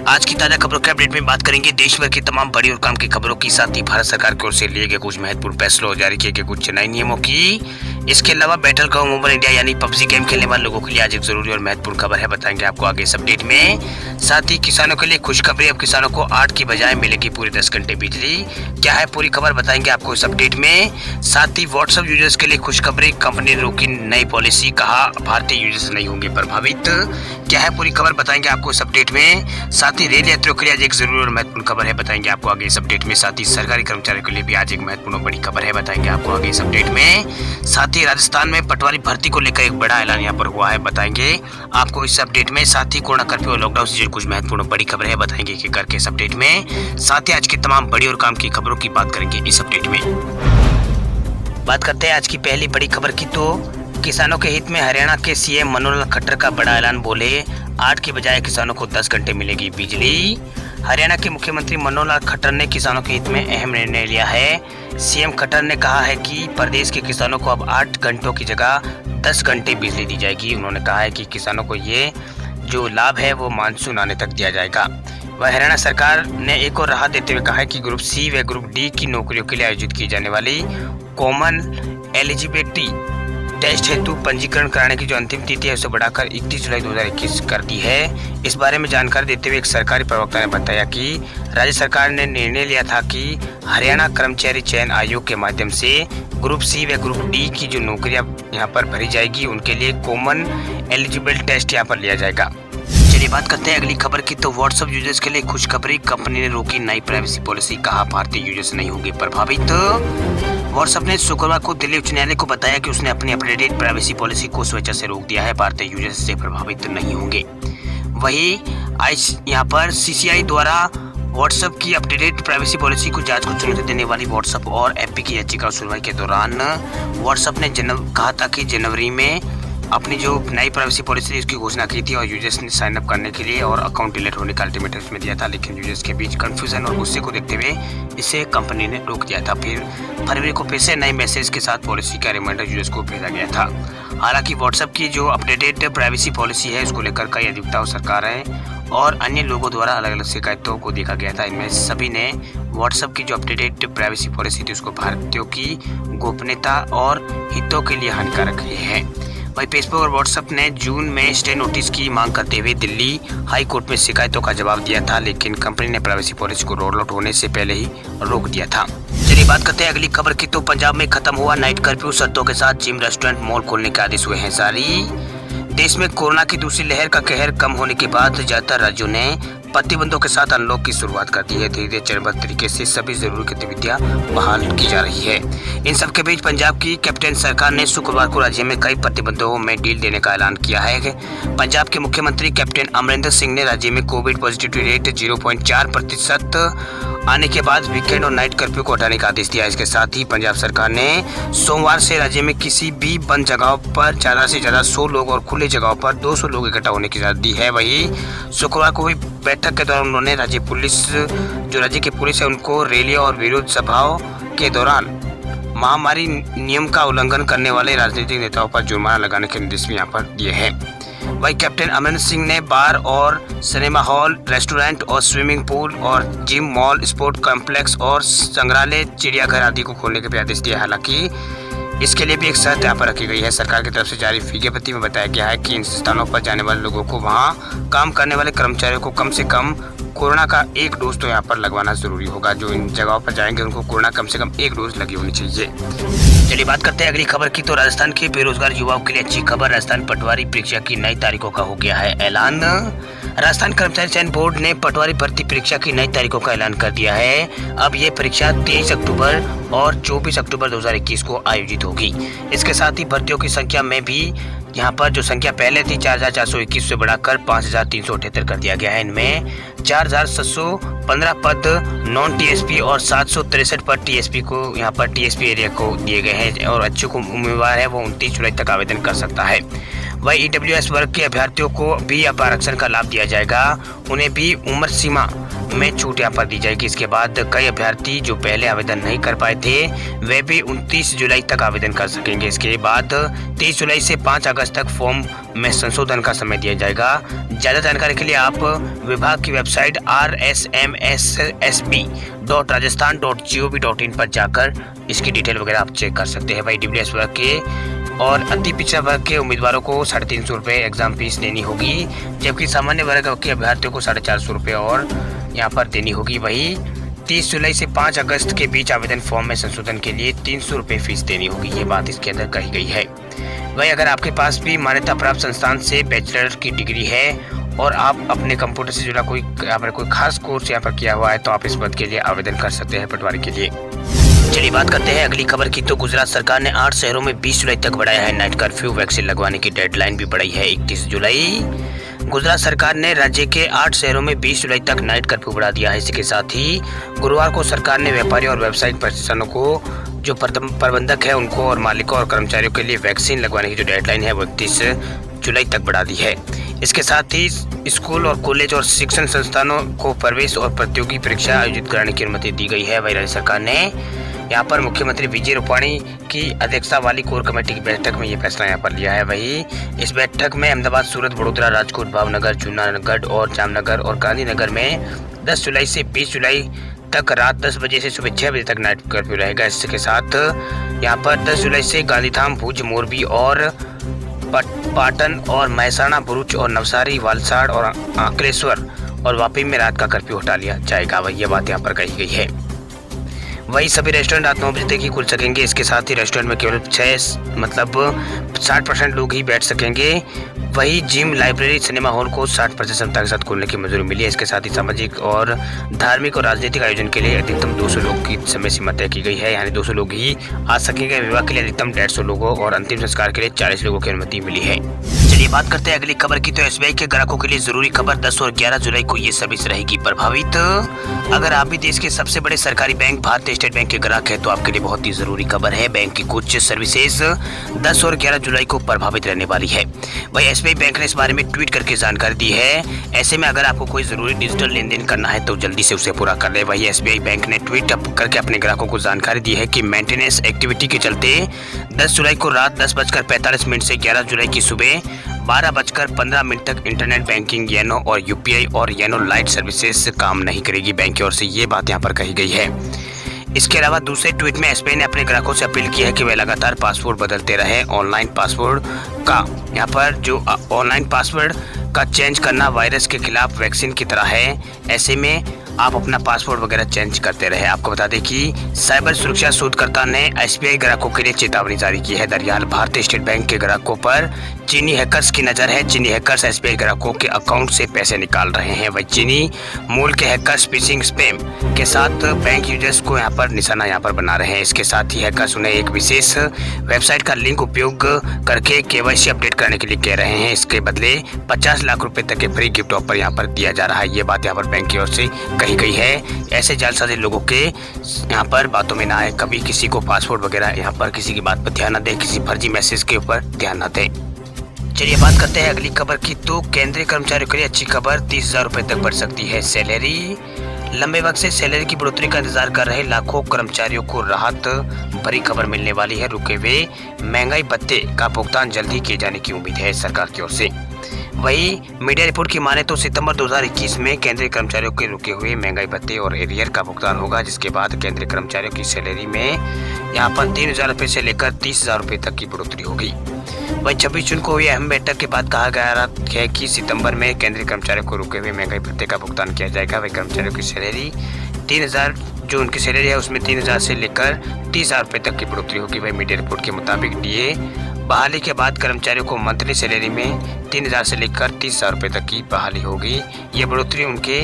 आज की ताजा खबरों के अपडेट में बात करेंगे देश भर की तमाम बड़ी और काम की खबरों की, साथ ही भारत सरकार की ओर से लिए गए कुछ महत्वपूर्ण फैसलों और जारी किए गए कुछ नए नियमों की। इसके अलावा बैटल ग्राउंड मोबाइल इंडिया यानी पबजी गेम खेलने वाले लोगों के लिए आज एक जरूरी और महत्वपूर्ण खबर है, बताएंगे आपको आगे इस अपडेट में। साथ ही किसानों के लिए खुशखबरी, अब किसानों को 8 की बजाय मिलेगी पूरे 10 घंटे बिजली। क्या है पूरी खबर बताएंगे आपको इस अपडेट में। साथ ही व्हाट्सएप यूजर्स के लिए खुशखबरी, कंपनी ने रोकी नई पॉलिसी, कहा भारतीय यूजर्स नहीं होंगे प्रभावित। क्या है पूरी खबर बताएंगे आपको इस अपडेट में। साथ ही रेल यात्रियों के लिए आज एक जरूरी और महत्वपूर्ण खबर है, बताएंगे आपको आगे इस अपडेट में। साथ ही सरकारी कर्मचारियों के लिए भी आज एक महत्वपूर्ण और बड़ी खबर है, बताएंगे आपको आगे इस अपडेट में। साथ ही राजस्थान में पटवारी भर्ती को लेकर एक बड़ा ऐलान यहाँ पर हुआ है, बताएंगे आपको इस अपडेट में। साथ ही कोरोना कर्फ्यू और लॉकडाउन से जुड़ी कुछ महत्वपूर्ण बड़ी खबर है, बताएंगे कि करके इस अपडेट में। साथ ही आज की तमाम बड़ी और काम की खबरों की बात करेंगे इस अपडेट में। बात करते हैं आज की पहली बड़ी खबर की, तो किसानों के हित में हरियाणा के सीएम मनोहर लाल खट्टर का बड़ा ऐलान, बोले 8 की बजाय किसानों को 10 घंटे मिलेगी बिजली। हरियाणा के मुख्यमंत्री मनोहर लाल खट्टर ने किसानों के हित में अहम निर्णय लिया है। सीएम खट्टर ने कहा है कि प्रदेश के किसानों को अब 8 घंटों की जगह 10 घंटे बिजली दी जाएगी। उन्होंने कहा है कि किसानों को ये जो लाभ है वो मानसून आने तक दिया जाएगा। वह हरियाणा सरकार ने एक और राहत देते हुए कहा है कि ग्रुप सी व ग्रुप डी की नौकरियों के लिए आयोजित की जाने वाली कॉमन एलिजिबिलिटी टेस्ट हेतु पंजीकरण कराने की जो अंतिम तिथि है उसे बढ़ाकर 31 जुलाई 2021 कर दी है। इस बारे में जानकारी देते हुए एक सरकारी प्रवक्ता ने बताया कि राज्य सरकार ने निर्णय लिया था कि हरियाणा कर्मचारी चयन आयोग के माध्यम से ग्रुप सी व ग्रुप डी की जो नौकरियां यहाँ पर भरी जाएगी उनके लिए कॉमन एलिजिबल टेस्ट यहाँ पर लिया जाएगा। चलिए बात करते हैं अगली खबर की, तो व्हाट्सएप यूजर्स के लिए खुशखबरी, कंपनी ने रोकी नई प्राइवेसी पॉलिसी, कहा भारतीय यूजर्स नहीं होंगे प्रभावित। व्हाट्सएप ने शुक्रवार को दिल्ली उच्च न्यायालय को बताया कि उसने अपनी अपडेटेड प्राइवेसी पॉलिसी को स्वेच्छा से रोक दिया है, भारतीय यूजर्स से प्रभावित नहीं होंगे। वहीं आज यहाँ पर सीसीआई द्वारा व्हाट्सएप की अपडेटेड प्राइवेसी पॉलिसी को जांच को चुनौती देने वाली व्हाट्सएप और एपी की याचिका सुनवाई के दौरान व्हाट्सएप ने कहा था कि जनवरी में अपनी जो नई प्राइवेसी पॉलिसी थी उसकी घोषणा की थी और यूजर्स ने साइन अप करने के लिए और अकाउंट डिलीट होने का अल्टीमेटम इसमें दिया था, लेकिन यूजर्स के बीच कंफ्यूजन और गुस्से को देखते हुए इसे कंपनी ने रोक दिया था। फिर फरवरी को फिर से नए मैसेज के साथ पॉलिसी का रिमाइंडर यूजर्स को भेजा गया था। हालांकि व्हाट्सएप की जो अपडेटेड प्राइवेसी पॉलिसी है उसको लेकर कई अधिवक्ता, सरकारें और अन्य लोगों द्वारा अलग अलग शिकायतों को देखा गया था। इनमें सभी ने व्हाट्सएप की जो अपडेटेड प्राइवेसी पॉलिसी थी उसको भारतीयों की गोपनीयता और हितों के लिए हानिकारक है। वहीं फेसबुक और व्हाट्सएप ने जून में स्टे नोटिस की मांग करते हुए दिल्ली हाई कोर्ट में शिकायतों का जवाब दिया था, लेकिन कंपनी ने प्राइवेसी पॉलिसी को रोल आउट होने से पहले ही रोक दिया था। चलिए बात करते हैं अगली खबर की, तो पंजाब में खत्म हुआ नाइट कर्फ्यू, शर्तों के साथ जिम, रेस्टोरेंट, मॉल खोलने के आदेश हुए हैं जारी। देश में कोरोना की दूसरी लहर का कहर कम होने के बाद ज्यादातर राज्यों ने प्रतिबंधों के साथ अनलॉक की शुरुआत कर दी है। धीरे धीरे चरणबद्ध तरीके से सभी जरूरी गतिविधियां बहाल की जा रही है। इन सब के बीच पंजाब की कैप्टन सरकार ने शुक्रवार को राज्य में कई प्रतिबंधों में ढील देने का ऐलान किया है। पंजाब के मुख्यमंत्री कैप्टन अमरिंदर सिंह ने राज्य में कोविड पॉजिटिविटी रेट 0.4% आने के बाद वीकेंड और नाइट कर्फ्यू को हटाने का आदेश दिया। इसके साथ ही पंजाब सरकार ने सोमवार से राज्य में किसी भी बंद जगहों पर ज्यादा से ज्यादा 100 लोग और खुले जगहों पर 200 लोग इकट्ठा होने की इजाजत दी है। वहीं शुक्रवार को हुई बैठक के दौरान उन्होंने राज्य की पुलिस है उनको रैलियों और विरोध सभाओं के दौरान महामारी नियम का उल्लंघन करने वाले राजनीतिक नेताओं पर जुर्माना लगाने के निर्देश भी यहाँ पर दिए हैं। वहीं कैप्टन अमरिंदर सिंह ने बार और सिनेमा हॉल, रेस्टोरेंट और स्विमिंग पूल और जिम, मॉल, स्पोर्ट कॉम्प्लेक्स और संग्रहालय, चिड़ियाघर आदि को खोलने के भी आदेश दिए। हालांकि इसके लिए भी एक शर्त यहाँ पर रखी गई है। सरकार की तरफ से जारी विज्ञप्ति में बताया गया है कि इन स्थानों पर जाने वाले लोगों को वहाँ काम करने वाले कर्मचारियों को कम से कम कोरोना का 1 डोज तो यहाँ पर लगवाना जरूरी होगा। जो इन जगहों पर जाएंगे उनको कोरोना कम से कम 1 डोज लगी होनी चाहिए। चलिए बात करते हैं अगली खबर की, तो राजस्थान के बेरोजगार युवाओं के लिए अच्छी खबर, राजस्थान पटवारी परीक्षा की नई तारीखों का हो गया है ऐलान। राजस्थान कर्मचारी चयन बोर्ड ने पटवारी भर्ती परीक्षा की नई तारीखों का ऐलान कर दिया है। अब ये परीक्षा 23 अक्टूबर और 24 अक्टूबर 2021 को आयोजित होगी। इसके साथ ही भर्तियों की संख्या में भी यहाँ पर जो संख्या पहले थी 4421 से बढ़ाकर 5378 कर दिया गया है। इनमें 4715 पद नॉन टीएसपी और 763 पद टीएसपी को यहाँ पर टीएसपी एरिया को दिए गए हैं और अच्छे को उम्मीदवार है वो 29 जुलाई तक आवेदन कर सकता है। वही ईडब्ल्यूएस वर्ग के अभ्यर्थियों को भी अब आरक्षण का लाभ दिया जाएगा। उन्हें भी उम्र सीमा में छूट यहाँ पर दी जाएगी। इसके बाद कई अभ्यर्थी जो पहले आवेदन नहीं कर पाए थे वे भी 29 जुलाई तक आवेदन कर सकेंगे। इसके बाद 30 जुलाई से 5 अगस्त तक फॉर्म में संशोधन का समय दिया जाएगा। ज़्यादा जानकारी के लिए आप विभाग की वेबसाइट rsmssb.rajasthan.gov.in पर जाकर इसकी डिटेल वगैरह आप चेक कर सकते हैं। भाई ईडब्ल्यूएस वर्ग के और अति पिछड़ा वर्ग के उम्मीदवारों को 350 रुपये एग्जाम फीस देनी होगी, जबकि सामान्य वर्ग के अभ्यर्थियों को 450 रुपये और यहाँ पर देनी होगी। वही 30 जुलाई से 5 अगस्त के बीच आवेदन फॉर्म में संशोधन के लिए 300 रुपये फीस देनी होगी। ये बात इसके अंदर कही गई है। वही अगर आपके पास भी मान्यता प्राप्त संस्थान से बैचलर की डिग्री है और आप अपने कंप्यूटर से जुड़ा कोई यहाँ पर कोई खास कोर्स यहाँ पर किया हुआ है तो आप इस पद के लिए आवेदन कर सकते हैं पटवारी के लिए। चलिए बात करते हैं अगली खबर की। तो गुजरात सरकार ने 8 शहरों में 20 जुलाई तक बढ़ाया है नाइट कर्फ्यू। वैक्सीन लगवाने की डेडलाइन भी बढ़ाई है 31 जुलाई। गुजरात सरकार ने राज्य के 8 शहरों में 20 जुलाई तक नाइट कर्फ्यू बढ़ा दिया है। इसके साथ ही गुरुवार को सरकार ने व्यापारियों और व्यावसायिक प्रतिष्ठानों को जो प्रबंधक है उनको और मालिकों और कर्मचारियों के लिए वैक्सीन लगवाने की जो डेडलाइन है वो 31 जुलाई तक बढ़ा दी है। इसके साथ ही स्कूल और कॉलेज और शिक्षण संस्थानों को प्रवेश और प्रतियोगी परीक्षा आयोजित कराने की अनुमति दी गई है। वही राज्य सरकार ने यहाँ पर मुख्यमंत्री विजय रूपाणी की अध्यक्षता वाली कोर कमेटी की बैठक में ये फैसला यहाँ पर लिया है। वही इस बैठक में अहमदाबाद, सूरत, वडोदरा, राजकोट, भावनगर, जूनागढ़ और जामनगर और गांधीनगर में 10 जुलाई से 20 जुलाई तक रात 10 बजे से सुबह 6 बजे तक नाइट कर्फ्यू रहेगा। इसके साथ यहाँ पर 10 जुलाई से गांधीधाम, भुज, मोरबी और पाटन और महसाणा, भरूच और नवसारी, वलसाड़ और अंकलेश्वर और वापी में रात का कर्फ्यू हटा लिया जाएगा। वही ये बात यहाँ पर कही गई है। वही सभी रेस्टोरेंट रात 9 बजे तक ही खुल सकेंगे। इसके साथ ही रेस्टोरेंट में केवल 60% लोग ही बैठ सकेंगे। वही जिम, लाइब्रेरी, सिनेमा हॉल को 60% क्षमता के साथ खोलने की मंजूरी मिली है। इसके साथ ही सामाजिक और धार्मिक और राजनीतिक आयोजन के लिए अधिकतम 200 लोग की समय सीमा तय की गई है, यानी 200 लोग ही आ सकेंगे। विवाह के लिए अधिकतम 150 लोगों और अंतिम संस्कार के लिए 40 लोगों की अनुमति मिली है। चलिए बात करते हैं अगली खबर की। तो एसबीआई के ग्राहकों के लिए जरूरी खबर, 10 और 11 जुलाई को ये सर्विस रहेगी प्रभावित। अगर आप भी देश के सबसे बड़े सरकारी बैंक भारतीय स्टेट बैंक के ग्राहक है तो आपके लिए बहुत ही जरूरी खबर है। बैंक की कुछ सर्विसेज 10 और 11 जुलाई को प्रभावित रहने वाली है। वही एसबीआई बैंक ने इस बारे में ट्वीट करके जानकारी दी है। ऐसे में अगर आपको कोई जरूरी डिजिटल लेन देन करना है तो जल्दी से उसे पूरा कर ले। वही एसबीआई बैंक ने ट्वीट करके अपने ग्राहकों को जानकारी दी है कि मेंटेनेंस एक्टिविटी के चलते 10 जुलाई को रात 10:45 से 11 जुलाई की सुबह 12:15 तक इंटरनेट बैंकिंग, येनो और यूपीआई और येनो लाइट सर्विसेज काम नहीं करेगी। बैंक की ओर से ये बात यहाँ पर कही गई है। इसके अलावा दूसरे ट्वीट में एसबीआई ने अपने ग्राहकों से अपील की है कि वे लगातार पासवर्ड बदलते रहें। ऑनलाइन पासवर्ड का यहाँ पर जो ऑनलाइन पासवर्ड का चेंज करना वायरस के खिलाफ वैक्सीन की तरह है। ऐसे में आप अपना पासवर्ड वगैरह चेंज करते रहे। आपको बता दें कि साइबर सुरक्षा शोधकर्ता ने एसबीआई ग्राहकों के लिए चेतावनी जारी की है। दरअसल भारतीय स्टेट बैंक के ग्राहकों पर चीनी हैकर्स की नज़र है। चीनी हैकर्स एसबीआई ग्राहकों के अकाउंट से पैसे निकाल रहे हैं। वही चीनी मूल के हैकर्स फिशिंग स्पैम के साथ बैंक यूजर्स को यहाँ पर निशाना यहाँ पर बना रहे हैं। इसके साथ ही हैकर्स उन्हें एक विशेष वेबसाइट का लिंक उपयोग करके केवाईसी अपडेट करने के लिए कह रहे हैं। इसके बदले 50 लाख रुपए तक के फ्री गिफ्ट ऑफर यहाँ पर दिया जा रहा है। ये बात यहाँ पर बैंक की ओर से कही गई है। ऐसे जालसाजी लोगों के यहाँ पर बातों में ना आए। कभी किसी को पासवर्ड वगैरह यहाँ पर किसी की बात पर ध्यान न दें, किसी फर्जी मैसेज के ऊपर ध्यान न दें। चलिए बात करते हैं अगली खबर की। तो केंद्रीय कर्मचारियों के लिए अच्छी खबर, 30,000 रुपए तक बढ़ सकती है सैलरी। लंबे वक्त से सैलरी की बढ़ोतरी का इंतजार कर रहे लाखों कर्मचारियों को राहत भरी खबर मिलने वाली है। रुके हुए महंगाई भत्ते का भुगतान जल्द ही किए जाने की उम्मीद है सरकार की ओर से। वही मीडिया रिपोर्ट की माने तो सितंबर 2021 में केंद्रीय कर्मचारियों के रुके हुए महंगाई भत्ते और एरियर का भुगतान होगा, जिसके बाद केंद्रीय कर्मचारियों की सैलरी में यहाँ पर 3,000 रुपये से लेकर 30,000 रुपये तक की बढ़ोतरी होगी। वही 26 जून को हुई अहम बैठक के बाद कहा गया है कि सितंबर में केंद्रीय कर्मचारियों को रुके हुए महंगाई भत्ते का भुगतान किया जाएगा। वही कर्मचारियों की सैलरी 3,000 जो उनकी सैलरी है उसमें 3,000 से लेकर 30,000 रुपये तक की बढ़ोतरी होगी। वही मीडिया रिपोर्ट के मुताबिक डीए बहाली के बाद कर्मचारियों को मंथली सैलरी में 3,000 से लेकर 30,000 रुपये तक की बहाली होगी। ये बढ़ोतरी उनके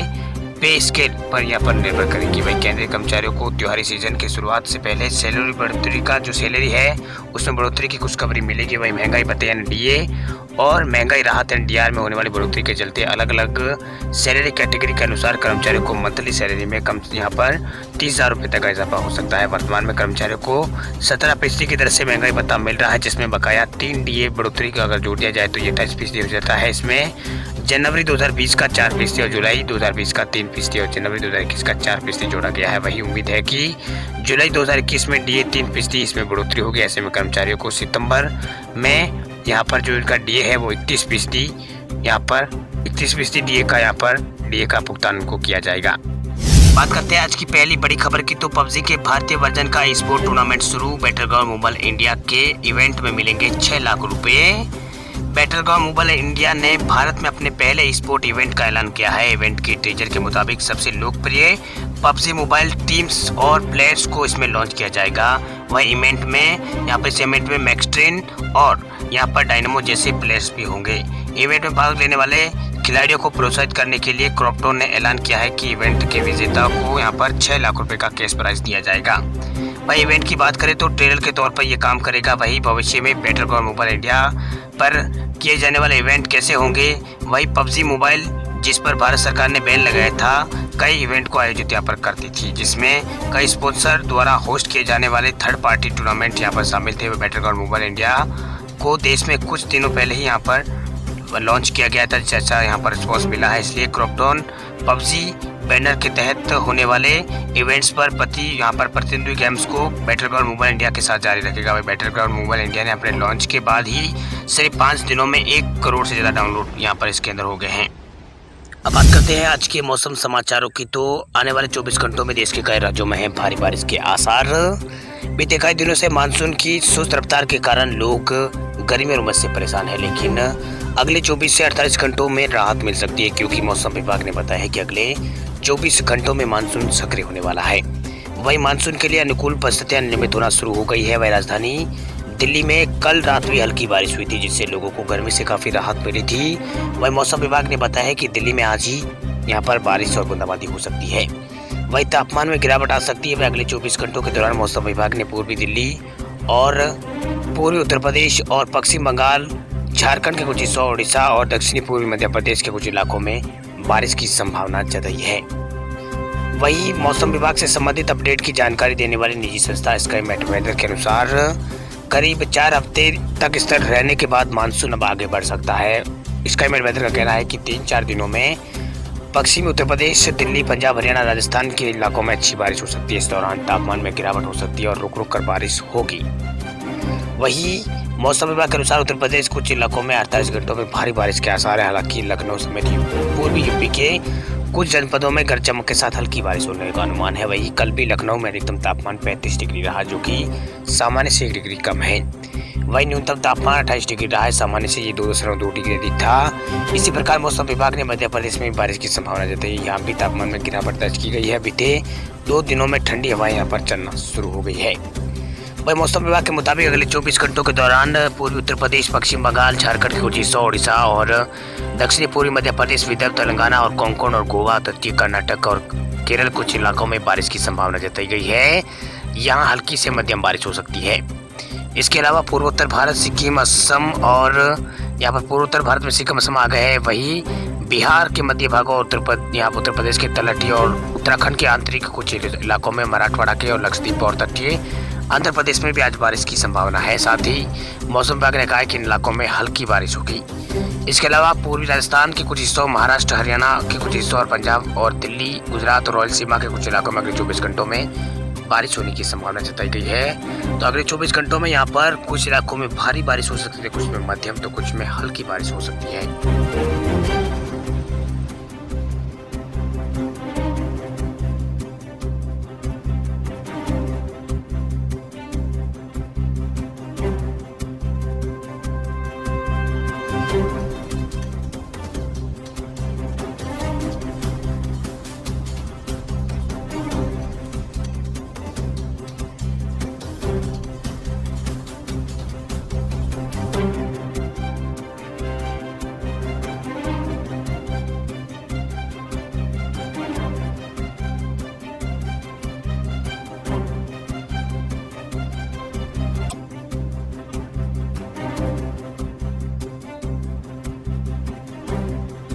पे स्केल पर यहाँ पर निर्भर करेगी। वही केंद्रीय कर्मचारियों को त्योहारी सीजन की शुरुआत से पहले सैलरी बढ़ोतरी का जो सैलरी है उसमें बढ़ोतरी की खुशखबरी मिलेगी। वही महंगाई भत्ते यानी डीए और महंगाई राहत यानी डीआर में होने वाली बढ़ोतरी के चलते अलग अलग सैलरी कैटेगरी के अनुसार कर्मचारियों को मंथली सैलरी में कम यहाँ पर 30,000 रुपये तक का इजाफा हो सकता है। वर्तमान में कर्मचारियों को 17% की दर से महंगाई भत्ता मिल रहा है, जिसमें बकाया 3 डीए बढ़ोतरी का अगर जोड़ दिया जाए तो ये 28% हो जाता है। इसमें जनवरी 2020 का 4% और जुलाई 2020 का 3% और जनवरी 2021 का 4% जोड़ा गया है। वही उम्मीद है कि जुलाई 2021 में डीए 3% इसमें बढ़ोतरी होगी। ऐसे में कर्मचारियों को सितंबर में यहाँ पर जो इनका डीए है वो 31% यहाँ पर 31% डीए का भुगतान उनको किया जाएगा। बात करते हैं आज की पहली बड़ी खबर की, तो पबजी के भारतीय वर्जन का स्पोर्ट टूर्नामेंट शुरू। बैटलग्राउंड मोबाइल इंडिया के इवेंट में मिलेंगे 6 लाख रुपए। बैटलग्राउंड मोबाइल इंडिया ने भारत में अपने पहले स्पोर्ट इवेंट का ऐलान किया है। इवेंट के टीजर के मुताबिक सबसे लोकप्रिय पबजी मोबाइल टीम्स और प्लेयर्स को इसमें लॉन्च किया जाएगा। वही इवेंट में मैक्सट्रेन और यहाँ पर डायनामो जैसे प्लेयर्स भी होंगे। इवेंट में भाग लेने वाले खिलाड़ियों को प्रोत्साहित करने के लिए क्रॉपटोन ने ऐलान किया है कि इवेंट के विजेता को यहाँ पर 6 लाख रुपए का कैश प्राइज दिया जाएगा। वही इवेंट की बात करें तो ट्रेलर के तौर पर यह काम करेगा। वही भविष्य में बैटलग्राउंड मोबाइल इंडिया पर किए जाने वाले इवेंट कैसे होंगे। वही पबजी मोबाइल जिस पर भारत सरकार ने बैन लगाया था, कई इवेंट को आयोजित यहाँ पर करती थी, जिसमें कई स्पॉन्सर द्वारा होस्ट किए जाने वाले थर्ड पार्टी टूर्नामेंट यहाँ पर शामिल थे। बैटलग्राउंड मोबाइल इंडिया को देश में कुछ दिनों पहले ही यहाँ पर लॉन्च किया गया था, जैसा यहाँ पर रिस्पॉन्स मिला है। इसलिए क्रॉपटोन पबजी बैनर के तहत होने वाले इवेंट्स पर यहाँ पर प्रतिद्वंदी गेम्स को बैटलग्राउंड मोबाइल इंडिया के साथ जारी रखेगा। वही बैटलग्राउंड मोबाइल इंडिया ने अपने लॉन्च के बाद ही सिर्फ 5 दिनों में 1 करोड़ से ज़्यादा डाउनलोड यहाँ पर इसके अंदर हो गए हैं। अब बात करते हैं आज के मौसम समाचारों की, तो आने वाले 24 घंटों में देश के कई राज्यों में है भारी बारिश के आसार। बीते कई दिनों से मानसून की सुस्त रफ्तार के कारण लोग गर्मी और उमस से परेशान है, लेकिन अगले 24 से 48 घंटों में राहत मिल सकती है, क्योंकि मौसम विभाग ने बताया है कि अगले 24 घंटों में मानसून सक्रिय होने वाला है। वही मानसून के लिए अनुकूल परिस्थितियां निर्मित होना शुरू हो गई है। वही राजधानी दिल्ली में कल रात भी हल्की बारिश हुई थी, जिससे लोगों को गर्मी से काफी राहत मिली थी। वही मौसम विभाग ने बताया है कि दिल्ली में आज ही यहाँ पर बारिश और बूंदाबांदी हो सकती है। वही तापमान में गिरावट आ सकती है। वह अगले 24 घंटों के दौरान मौसम विभाग ने पूर्वी दिल्ली और पूर्वी उत्तर प्रदेश और पश्चिम बंगाल, झारखंड के कुछ हिस्सों, उड़ीसा और दक्षिणी पूर्वी मध्य प्रदेश के कुछ इलाकों में बारिश की संभावना जताई है। वही मौसम विभाग से संबंधित अपडेट की जानकारी देने वाली निजी संस्था स्काईमेट वेदर के अनुसार करीब 4 हफ्ते तक स्थिर रहने के बाद मानसून अब आगे बढ़ सकता है। स्काईमेट वेदर का कहना है कि 3-4 दिनों में पश्चिमी उत्तर प्रदेश, दिल्ली, पंजाब, हरियाणा, राजस्थान के इलाकों में अच्छी बारिश हो सकती है। इस दौरान तापमान में गिरावट हो सकती है और रुक रुक कर बारिश होगी। वही मौसम विभाग के अनुसार उत्तर प्रदेश कुछ इलाकों में 48 घंटों में भारी बारिश के आसार है। हालांकि लखनऊ समेत पूर्वी यूपी के कुछ जनपदों में गरज चमक के साथ हल्की बारिश होने का अनुमान है। वही कल भी लखनऊ में अधिकतम तापमान 35 डिग्री रहा, जो कि सामान्य से 1 डिग्री कम है। वही न्यूनतम तापमान 28 डिग्री रहा है, सामान्य से ये 2.2 डिग्री अधिक था। इसी प्रकार मौसम विभाग ने मध्य प्रदेश में बारिश की संभावना जताई। यहाँ भी तापमान में गिरावट दर्ज की गई है। बीते 2 दिनों में ठंडी हवाएं यहाँ पर चलना शुरू हो गई है। वही मौसम विभाग के मुताबिक अगले 24 घंटों के दौरान पूर्वी उत्तर प्रदेश, पश्चिम बंगाल, झारखंड के कुछ हिस्सों, उड़ीसा और दक्षिणी पूर्वी मध्य प्रदेश, विदर्भ, तेलंगाना और कोंकण और गोवा, तटीय कर्नाटक और केरल कुछ इलाकों में बारिश की संभावना जताई गई है। यहाँ हल्की से मध्यम बारिश हो सकती है। इसके अलावा पूर्वोत्तर भारत, सिक्किम, असम और यहाँ पर पूर्वोत्तर भारत में सिक्किम, असम आ गए हैं। वही बिहार के मध्य भागों, उत्तर प्रदेश के तलहटी और उत्तराखंड के आंतरिक कुछ इलाकों में, मराठवाड़ा के और लक्षद्वीप और तटीय आंध्र प्रदेश में भी आज बारिश की संभावना है। साथ ही मौसम विभाग ने कहा है कि इन इलाकों में हल्की बारिश होगी। इसके अलावा पूर्वी राजस्थान के कुछ हिस्सों, महाराष्ट्र, हरियाणा के कुछ हिस्सों और पंजाब और दिल्ली, गुजरात और रॉयल सीमा के कुछ इलाकों में अगले 24 घंटों में बारिश होने की संभावना जताई गई है। तो अगले 24 घंटों में यहाँ पर कुछ इलाकों में भारी बारिश हो सकती है, कुछ में मध्यम तो कुछ में हल्की बारिश हो सकती है।